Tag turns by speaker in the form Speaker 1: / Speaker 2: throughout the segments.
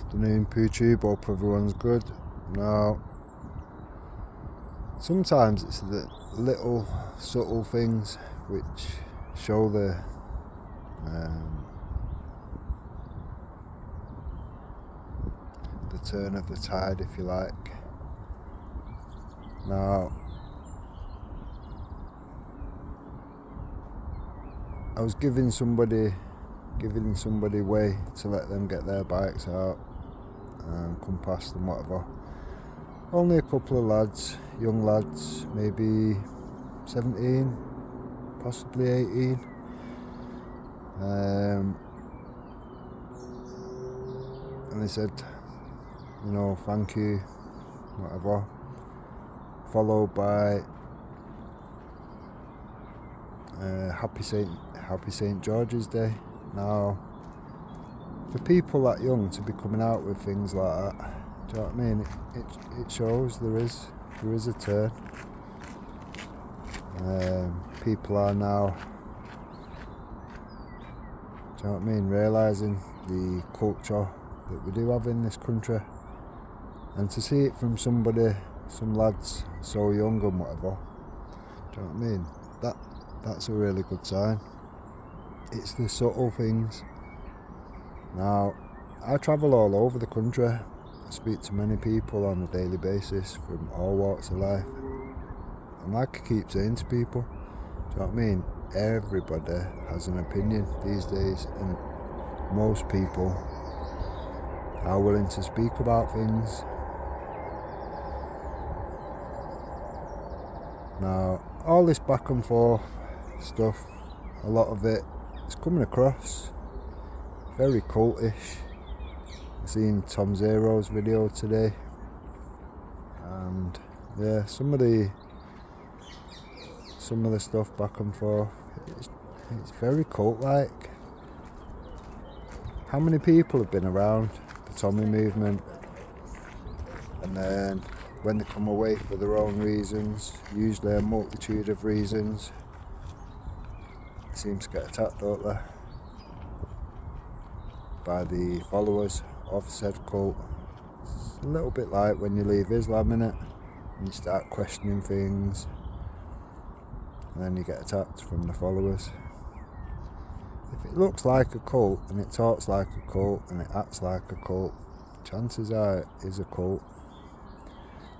Speaker 1: Afternoon, PooTube. Hope everyone's good. Now, sometimes it's the little subtle things which show the turn of the tide, if you like. Now, I was giving somebody way to let them get their bikes out and come past and whatever. Only a couple of lads, young lads, maybe 17, possibly 18. And they said, thank you, whatever. Followed by Happy St. George's Day. Now, for people that young to be coming out with things like that, do you know what I mean? It shows there is a turn. People are now, do you know what I mean, realising the culture that we do have in this country, and to see it from some lads so young and whatever, do you know what I mean? That's a really good sign. It's the subtle things. Now, I travel all over the country. I speak to many people on a daily basis from all walks of life. And like I keep saying to people, do you know what I mean? Everybody has an opinion these days, and most people are willing to speak about things. Now, all this back and forth stuff, a lot of it is coming across very cultish. I've seen Tom Zero's video today, and yeah, some of the stuff back and forth, it's very cult-like. How many people have been around the Tommy movement, and then when they come away for their own reasons, usually a multitude of reasons, they seem to get attacked, don't they, by the followers of said cult. It's a little bit like when you leave Islam, innit, and you start questioning things, and then you get attacked from the followers. If it looks like a cult, and it talks like a cult, and it acts like a cult, chances are it is a cult.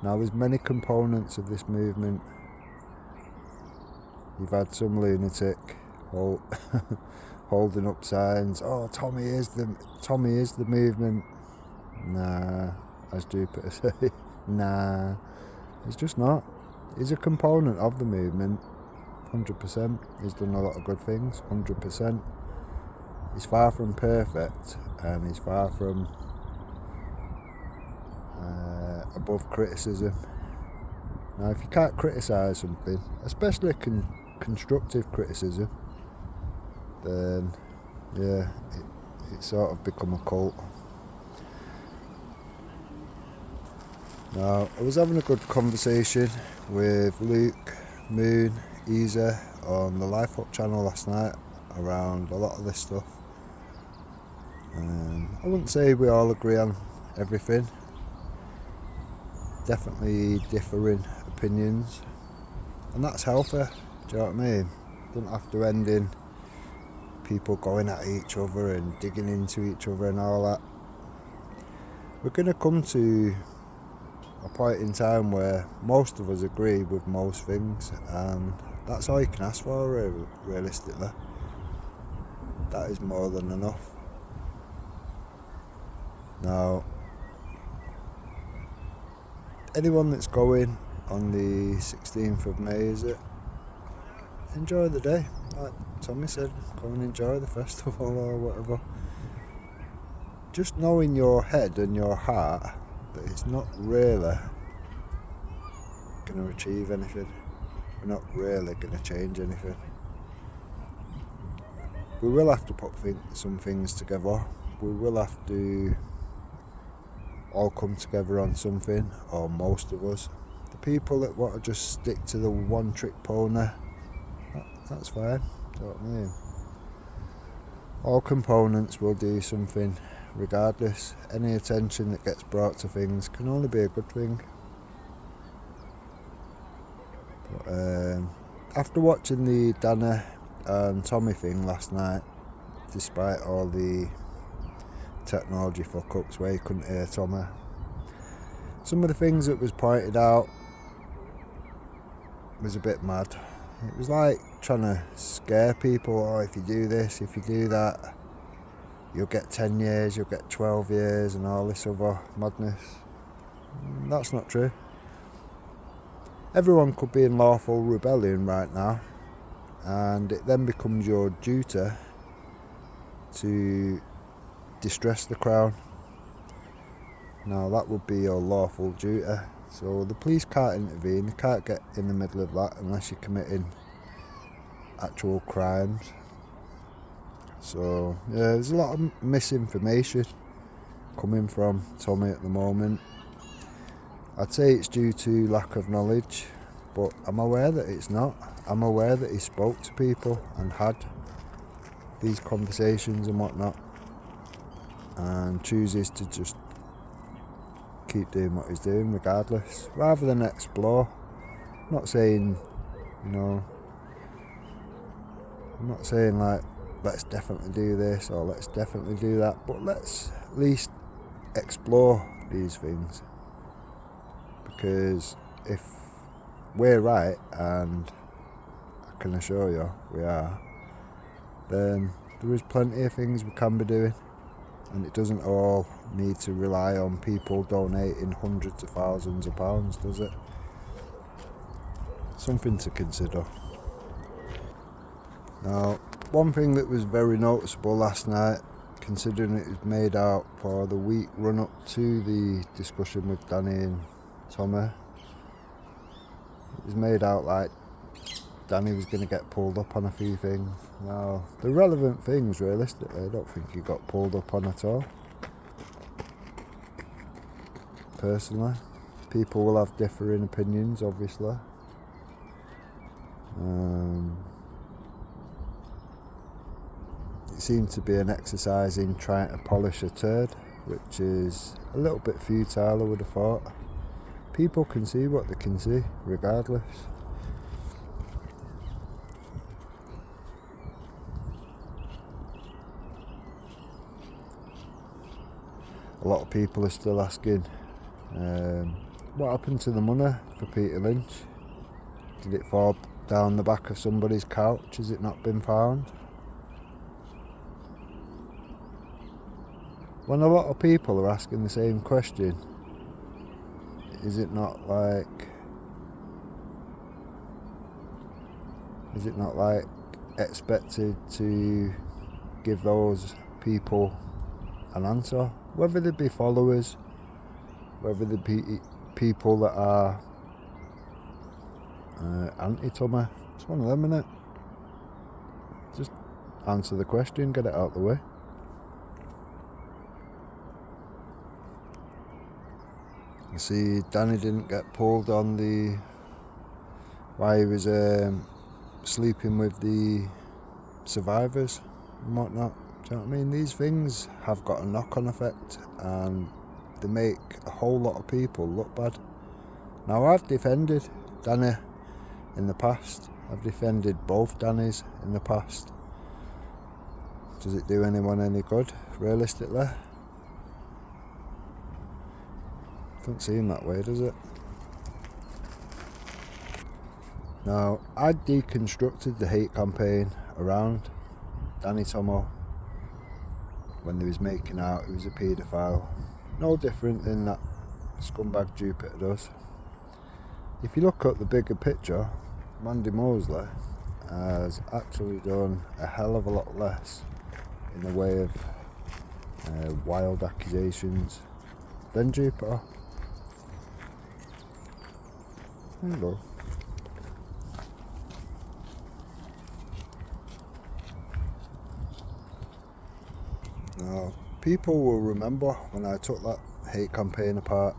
Speaker 1: Now, there's many components of this movement. You've had some lunatic holding up signs, "Oh, Tommy is the movement." Nah, as Jupiter say, nah, it's just not. He's a component of the movement, 100%. He's done a lot of good things, 100%. He's far from perfect, and he's far from above criticism. Now, if you can't criticise something, especially constructive criticism, then yeah, it sort of become a cult. Now, I was having a good conversation with Luke, Moon, Easy on the Life Up channel last night around a lot of this stuff. I wouldn't say we all agree on everything. Definitely differing opinions, and that's healthy. Do you know what I mean? Don't have to end in people going at each other and digging into each other and all that. We're going to come to a point in time where most of us agree with most things, and that's all you can ask for, realistically. That is more than enough. Now, anyone that's going on the 16th of May, is it? Enjoy the day. Like Tommy said, go and enjoy the festival or whatever. Just know in your head and your heart that it's not really going to achieve anything. We're not really going to change anything. We will have to put some things together. We will have to all come together on something, or most of us. The people that want to just stick to the one trick pony, that's fine. Do you know what I mean? All components will do something regardless. Any attention that gets brought to things can only be a good thing. But, after watching the Danny and Tommy thing last night, despite all the technology fuck-ups where you couldn't hear Tommy, some of the things that was pointed out was a bit mad. It was like trying to scare people. Oh, if you do this, if you do that, you'll get 10 years, you'll get 12 years and all this other madness. That's not true. Everyone could be in lawful rebellion right now, and it then becomes your duty to distress the Crown. Now that would be your lawful duty. So the police can't intervene, they can't get in the middle of that unless you're committing actual crimes. So yeah, there's a lot of misinformation coming from Tommy at the moment. I'd say it's due to lack of knowledge, but I'm aware that it's not. I'm aware that he spoke to people and had these conversations and whatnot, and chooses to just keep doing what he's doing regardless, rather than explore. I'm not saying, I'm not saying like, let's definitely do this or let's definitely do that, but let's at least explore these things. Because if we're right, and I can assure you we are, then there is plenty of things we can be doing, and it doesn't all need to rely on people donating hundreds of thousands of pounds, does it? Something to consider. Now, one thing that was very noticeable last night, considering it was made out for the week run up to the discussion with Danny and Tommy, it was made out like Danny was going to get pulled up on a few things. Now, the relevant things, realistically, I don't think he got pulled up on at all. Personally, people will have differing opinions, obviously. It seemed to be an exercise in trying to polish a turd, which is a little bit futile, I would have thought. People can see what they can see, regardless. A lot of people are still asking, what happened to the money for Peter Lynch? Did it fall down the back of somebody's couch? Has it not been found? When a lot of people are asking the same question, is it not like expected to give those people an answer? Whether they be followers, whether they be people that are anti-Tommy, it's one of them, innit? Just answer the question, get it out of the way. You see, Danny didn't get pulled on the why he was sleeping with the survivors and whatnot. Do you know what I mean? These things have got a knock-on effect, and they make a whole lot of people look bad. Now, I've defended Danny in the past. I've defended both Dannys in the past. Does it do anyone any good, realistically? Doesn't seem that way, does it? Now, I deconstructed the hate campaign around Danny Tomo when they was making out he was a paedophile. No different than that scumbag Jupiter does. If you look at the bigger picture, Mandy Mosley has actually done a hell of a lot less in the way of wild accusations than Jupiter. There you go. Now, people will remember when I took that hate campaign apart.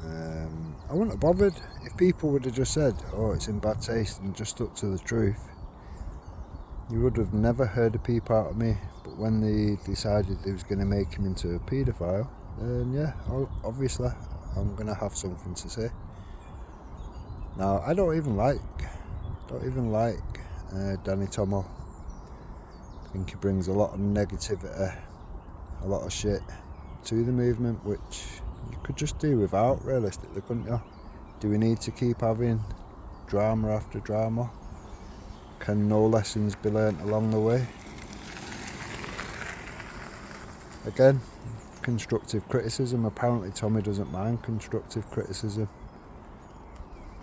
Speaker 1: I wouldn't have bothered if people would have just said, oh, it's in bad taste, and just stuck to the truth. You would have never heard a peep out of me. But But when they decided they was going to make him into a paedophile, then yeah, obviously I'm going to have something to say. Now, I don't even like Danny Tomo. I think he brings a lot of negativity, a lot of shit to the movement, which you could just do without, realistically, couldn't you? Do we need to keep having drama after drama? Can no lessons be learnt along the way? Again, constructive criticism. Apparently Tommy doesn't mind constructive criticism,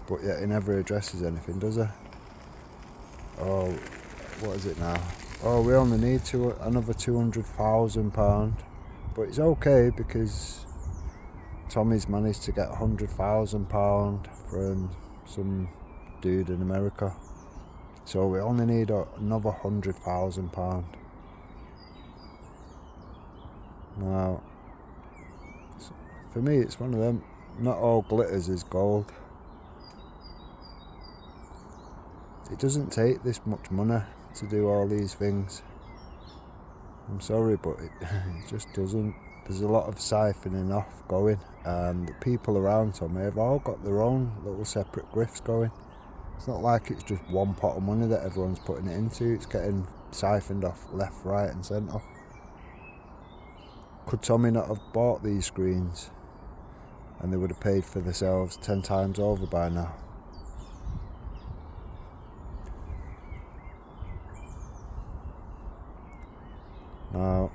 Speaker 1: but yet he never addresses anything, does he? Oh, what is it now? Oh, we only need another £200,000, but it's okay because Tommy's managed to get £100,000 from some dude in America, so we only need another £100,000. Now, for me, it's one of them. Not all glitters is gold. It doesn't take this much money to do all these things. I'm sorry, but it just doesn't. There's a lot of siphoning off going, and the people around Tommy have all got their own little separate grifts going. It's not like it's just one pot of money that everyone's putting it into. It's getting siphoned off left, right and centre. Could Tommy not have bought these screens and they would have paid for themselves 10 times over by now? Now,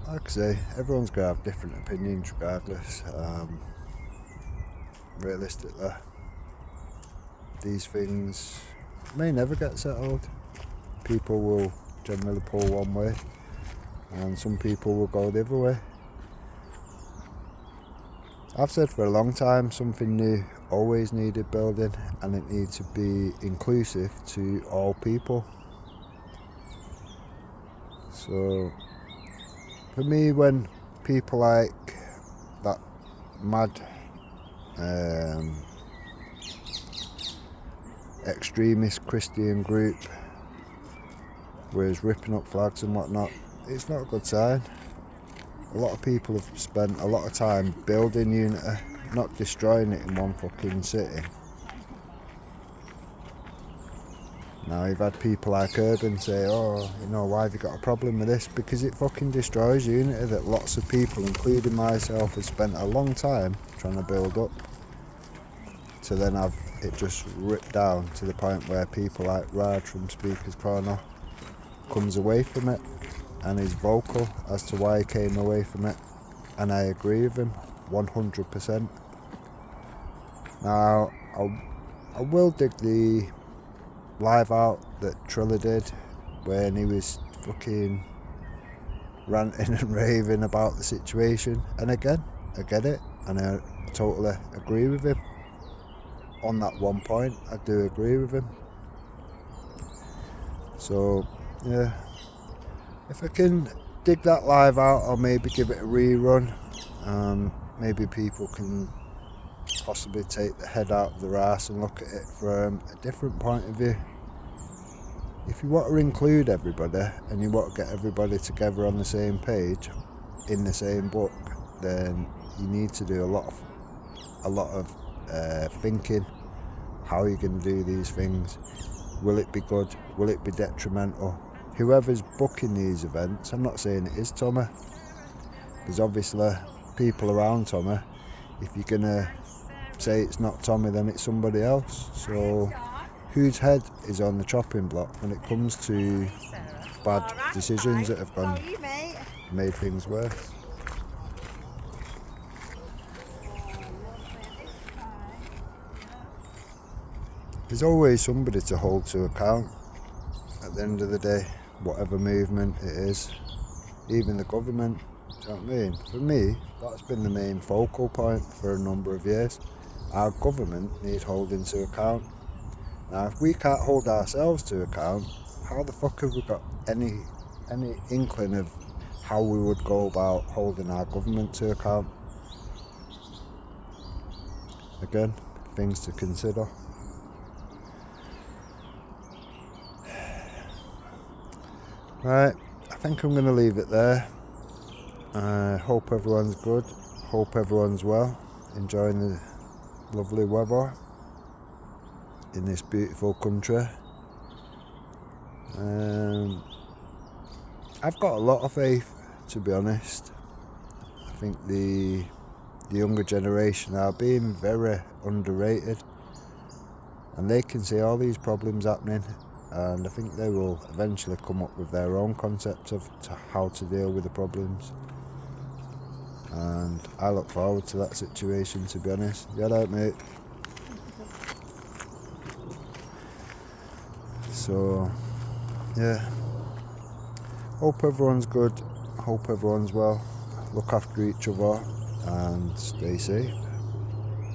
Speaker 1: like I say, everyone's going to have different opinions regardless. Realistically, these things may never get settled. People will generally pull one way and some people will go the other way. I've said for a long time something new always needed building, and it needs to be inclusive to all people. So for me, when people like that mad extremist Christian group was ripping up flags and whatnot, it's not a good sign. A lot of people have spent a lot of time building unity, not destroying it in one fucking city. Now you've had people like Urban say, oh, you know, why have you got a problem with this? Because it fucking destroys unity that lots of people, including myself, have spent a long time trying to build up, to then have it just ripped down to the point where people like Raj from Speaker's Corner comes away from it and is vocal as to why he came away from it, and I agree with him 100%. Now I will dig the live out that Triller did when he was fucking ranting and raving about the situation, and again, I get it and I totally agree with him on that one point. I do agree with him. So yeah, if I can dig that live out, I'll maybe give it a rerun. Maybe people can possibly take the head out of their arse and look at it from a different point of view. If you want to include everybody and you want to get everybody together on the same page in the same book, then you need to do a lot of thinking. How are you going to do these things? Will it be good? Will it be detrimental? Whoever's booking these events, I'm not saying it is Tommy. There's obviously people around Tommy. If you're going to say it's not Tommy, then it's somebody else. So whose head is on the chopping block when it comes to bad decisions that have made things worse? There's always somebody to hold to account at the end of the day, whatever movement it is, even the government. Do you know what I mean? For me, that's been the main focal point for a number of years. Our government need holding to account. Now, if we can't hold ourselves to account, how the fuck have we got any inkling of how we would go about holding our government to account? Again, things to consider. Right, I think I'm going to leave it there. Hope everyone's good, hope everyone's well, enjoying the lovely weather in this beautiful country. I've got a lot of faith, to be honest. I think the younger generation are being very underrated, and they can see all these problems happening, and I think they will eventually come up with their own concept of how to deal with the problems. And I look forward to that situation, to be honest. Yeah, right, mate. So, yeah. Hope everyone's good. Hope everyone's well. Look after each other and stay safe.